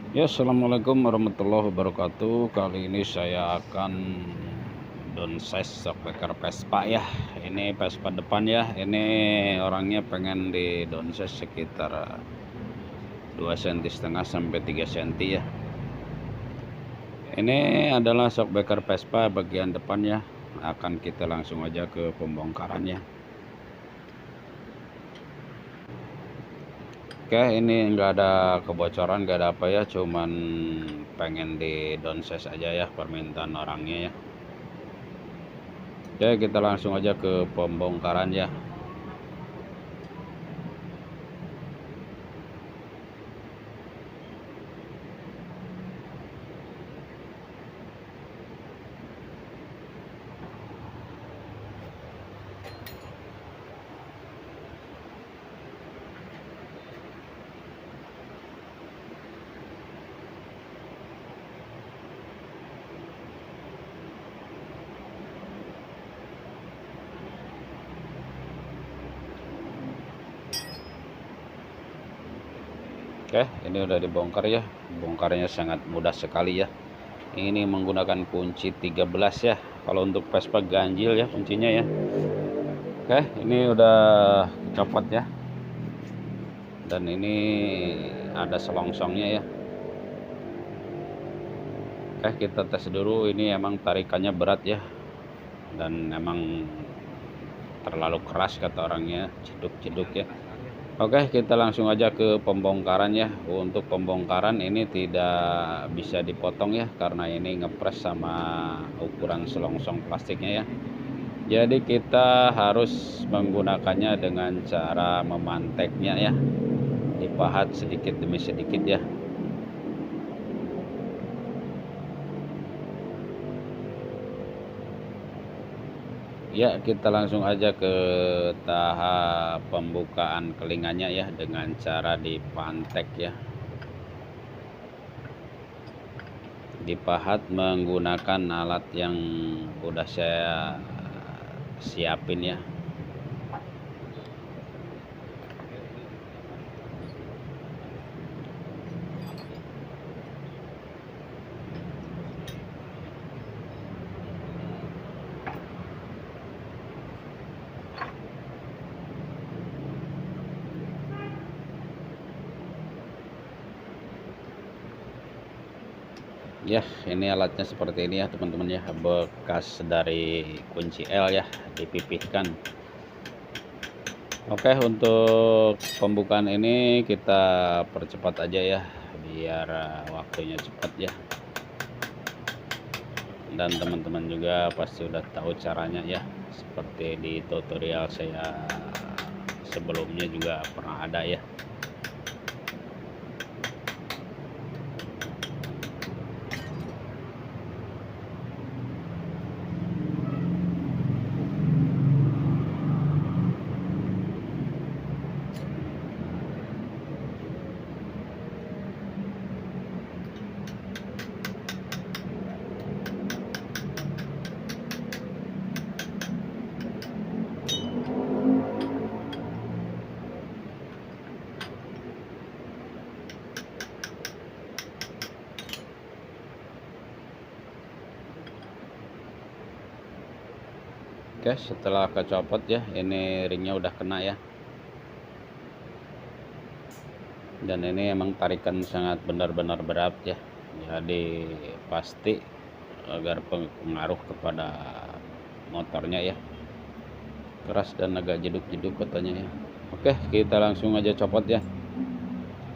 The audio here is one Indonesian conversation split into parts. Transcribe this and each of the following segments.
Ya, assalamualaikum warahmatullahi wabarakatuh. Kali ini saya akan downsize shockbreaker Vespa ya. Ini Vespa depan ya. Ini orangnya pengen di downsize sekitar 2,5 cm sampai 3 cm ya. Ini adalah shockbreaker Vespa bagian depan ya. Akan kita langsung aja ke pembongkarannya. Oke, ini nggak ada kebocoran, nggak ada apa ya, cuman pengen di downsize aja ya, permintaan orangnya ya. Oke, kita langsung aja ke pembongkaran ya. Oke, ini udah dibongkar ya. Bongkarnya sangat mudah sekali ya. Ini menggunakan kunci 13 ya. Kalau untuk Vespa ganjil ya kuncinya ya. Oke, ini udah copot ya. Dan ini ada selongsongnya ya. Oke, kita tes dulu. Ini emang tarikannya berat ya. Dan emang terlalu keras kata orangnya, ceduk-ceduk ya. Oke, kita langsung aja ke pembongkaran ya. Untuk pembongkaran ini tidak bisa dipotong ya, karena ini ngepres sama ukuran selongsong plastiknya ya. Jadi kita harus menggunakannya dengan cara memanteknya ya, dipahat sedikit demi sedikit ya. Ya, kita langsung aja ke tahap pembukaan kelingannya ya, dengan cara dipantek ya. Dipahat menggunakan alat yang udah saya siapin ya. Ya, ini alatnya seperti ini ya teman-teman ya, bekas dari kunci L ya, dipipihkan. Oke, untuk pembukaan ini kita percepat aja ya, biar waktunya cepat ya. Dan teman-teman juga pasti udah tahu caranya ya, seperti di tutorial saya sebelumnya juga pernah ada ya. Oke, setelah kecopot ya, ini ringnya udah kena ya. Dan ini emang tarikan sangat benar-benar berat ya. Jadi pasti agar pengaruh kepada motornya ya. Keras dan agak jeduk-jeduk katanya ya. Oke, kita langsung aja copot ya.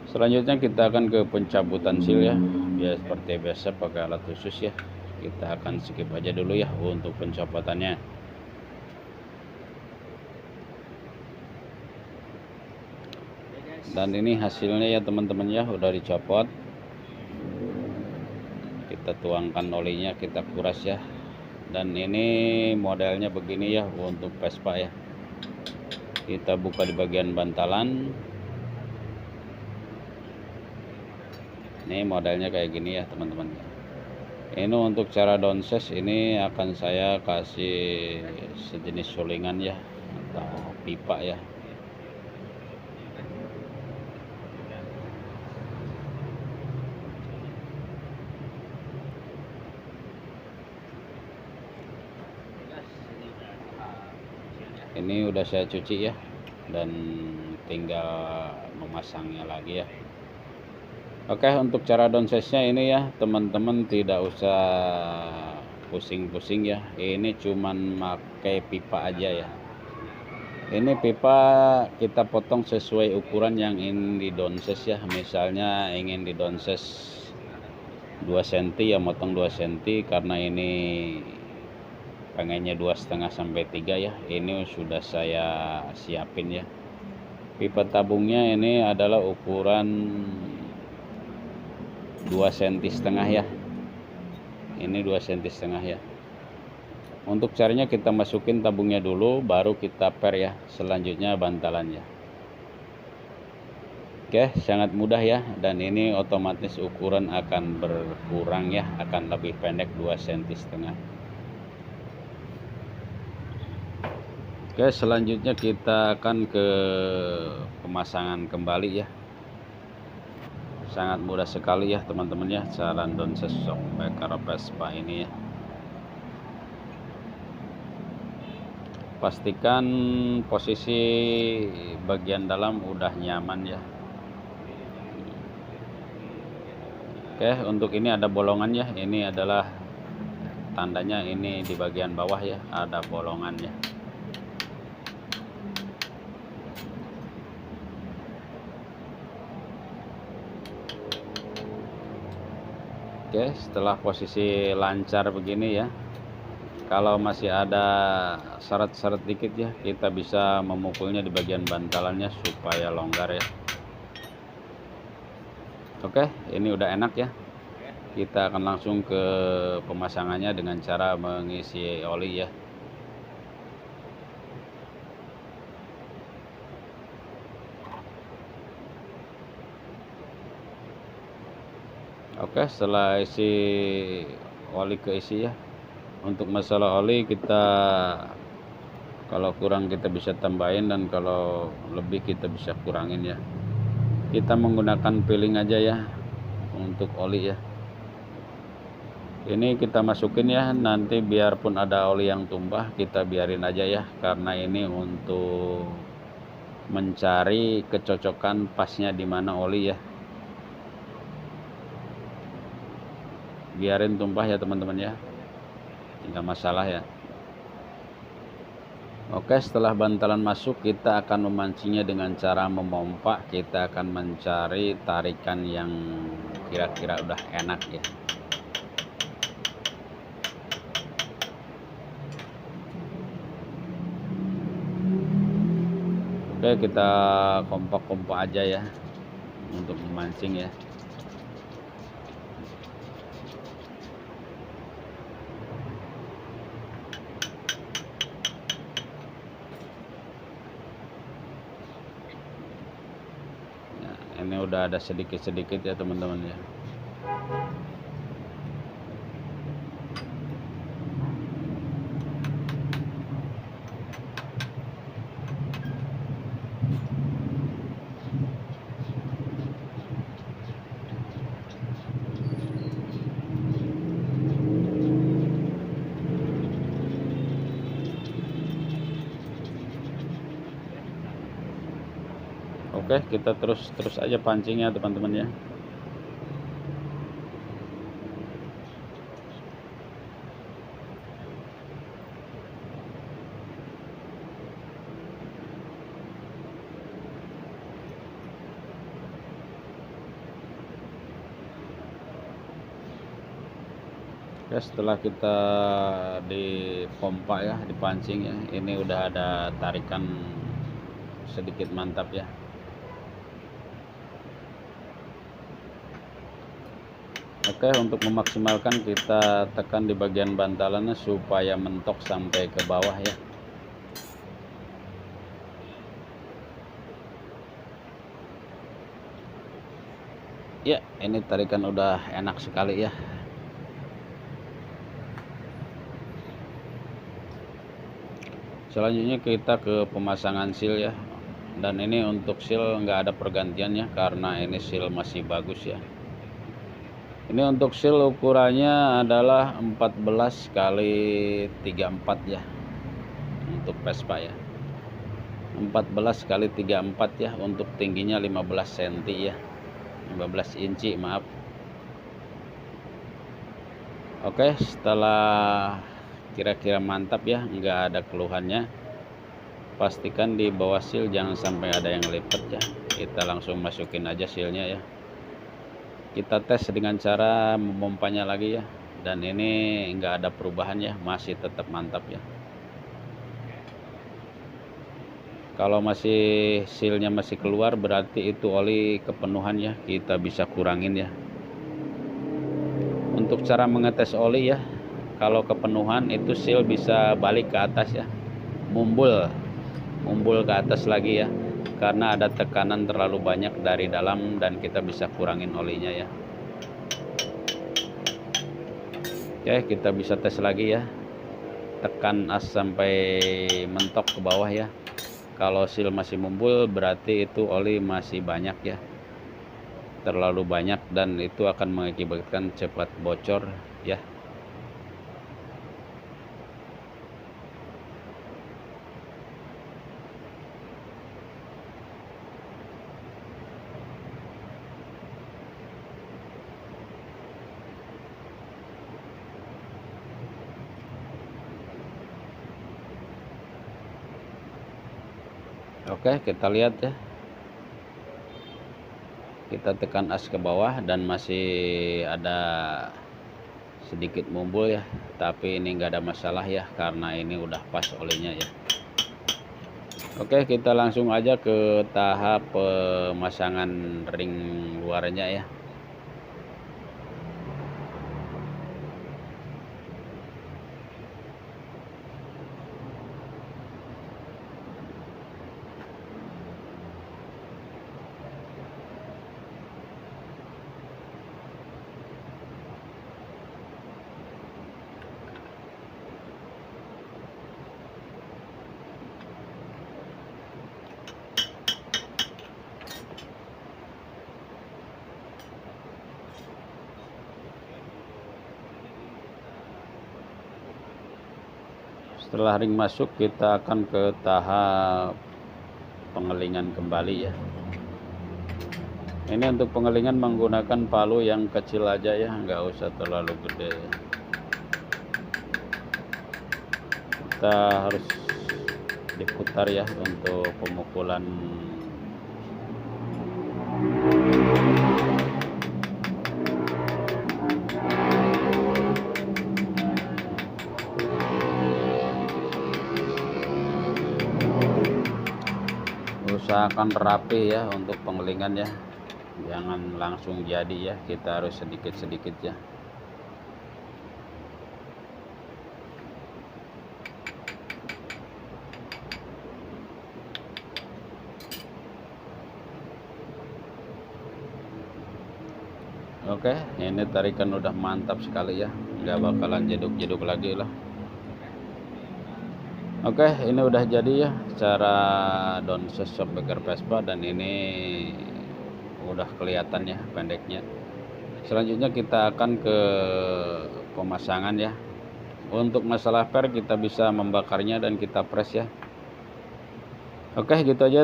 Selanjutnya kita akan ke pencabutan seal ya. Biar seperti biasa pakai alat khusus ya. Kita akan skip aja dulu ya untuk pencopotannya. Dan ini hasilnya ya teman-teman ya, udah dicopot. Kita tuangkan olinya, kita kuras ya. Dan ini modelnya begini ya untuk Vespa ya. Kita buka di bagian bantalan. Ini modelnya kayak gini ya teman-teman. Ini untuk cara downsize ini akan saya kasih sejenis sulingan ya, atau pipa ya. Ini udah saya cuci ya, dan tinggal memasangnya lagi ya. Oke, untuk cara downsizenya ini ya teman-teman, tidak usah pusing-pusing ya. Ini cuman pakai pipa aja ya. Ini pipa kita potong sesuai ukuran yang ingin di downsize ya. Misalnya ingin di downsize 2 cm ya, motong 2 cm, karena ini pengennya 2,5 sampai 3 ya. Ini sudah saya siapin ya. Pipa tabungnya ini adalah ukuran 2,5 cm ya. Ini 2,5 cm ya. Untuk caranya kita masukin tabungnya dulu, baru kita per ya, selanjutnya bantalannya. Oke, sangat mudah ya, dan ini otomatis ukuran akan berkurang ya, akan lebih pendek 2,5 cm. Oke, selanjutnya kita akan ke pemasangan kembali ya. Sangat mudah sekali ya teman-teman ya, cara downsize shockbreaker Vespa ini ya. Pastikan posisi bagian dalam udah nyaman ya. Oke, untuk ini ada bolongan ya. Ini adalah tandanya, ini di bagian bawah ya, ada bolongannya. Oke, setelah posisi lancar begini ya, kalau masih ada seret-seret dikit ya, kita bisa memukulnya di bagian bantalannya supaya longgar ya. Oke, ini udah enak ya. Kita akan langsung ke pemasangannya dengan cara mengisi oli ya. Oke, setelah isi oli keisi ya. Untuk masalah oli, kita kalau kurang kita bisa tambahin, dan kalau lebih kita bisa kurangin ya. Kita menggunakan piling aja ya untuk oli ya. Ini kita masukin ya, nanti biarpun ada oli yang tumpah kita biarin aja ya, karena ini untuk mencari kecocokan pasnya di mana oli ya. Biarin tumpah ya teman-teman ya, nggak masalah ya. Oke, setelah bantalan masuk, kita akan memancingnya dengan cara memompa. Kita akan mencari tarikan yang kira-kira udah enak ya. Oke, kita kompak-kompak aja ya untuk memancing ya. Ini udah ada sedikit-sedikit ya teman-teman ya. Oke, kita terus aja pancingnya teman-teman ya. Oke, setelah kita dipompa ya, dipancing ya, ini udah ada tarikan sedikit mantap ya. Oke, untuk memaksimalkan kita tekan di bagian bantalannya supaya mentok sampai ke bawah ya. Ya, ini tarikan udah enak sekali ya. Selanjutnya kita ke pemasangan seal ya. Dan ini untuk seal nggak ada pergantiannya, karena ini seal masih bagus ya. Ini untuk seal ukurannya adalah 14 kali 34 ya, untuk Vespa ya. 14 kali 34 ya, untuk tingginya 15 cm ya, 15 inci maaf. Oke, setelah kira-kira mantap ya, nggak ada keluhannya, pastikan di bawah seal jangan sampai ada yang lipat ya. Kita langsung masukin aja sealnya ya. Kita tes dengan cara memompanya lagi ya, dan ini nggak ada perubahan ya, masih tetap mantap ya. Kalau masih sealnya masih keluar, berarti itu oli kepenuhan ya, kita bisa kurangin ya. Untuk cara mengetes oli ya, kalau kepenuhan itu seal bisa balik ke atas ya, mumbul ke atas lagi ya, karena ada tekanan terlalu banyak dari dalam dan kita bisa kurangin olinya ya. Oke, kita bisa tes lagi ya, tekan as sampai mentok ke bawah ya. Kalau seal masih mumbul, berarti itu oli masih banyak ya, terlalu banyak, dan itu akan mengakibatkan cepat bocor ya. Oke, kita lihat ya, kita tekan as ke bawah dan masih ada sedikit mumbul ya, tapi ini enggak ada masalah ya, karena ini udah pas olinya ya. Oke, kita langsung aja ke tahap pemasangan ring luarnya ya. Setelah ring masuk, kita akan ke tahap pengelingan kembali ya. Ini untuk pengelingan menggunakan palu yang kecil aja ya, nggak usah terlalu gede. Kita harus diputar ya untuk pemukulan. Usahakan rapi ya untuk pengelingan ya, jangan langsung jadi ya, kita harus sedikit-sedikit ya. Oke, ini tarikan udah mantap sekali ya, nggak bakalan jeduk-jeduk lagi lah. Oke, ini udah jadi ya cara downsize shockbreaker Vespa, dan ini udah kelihatan ya pendeknya. Selanjutnya kita akan ke pemasangan ya. Untuk masalah per, kita bisa membakarnya dan kita press ya. Oke, gitu aja.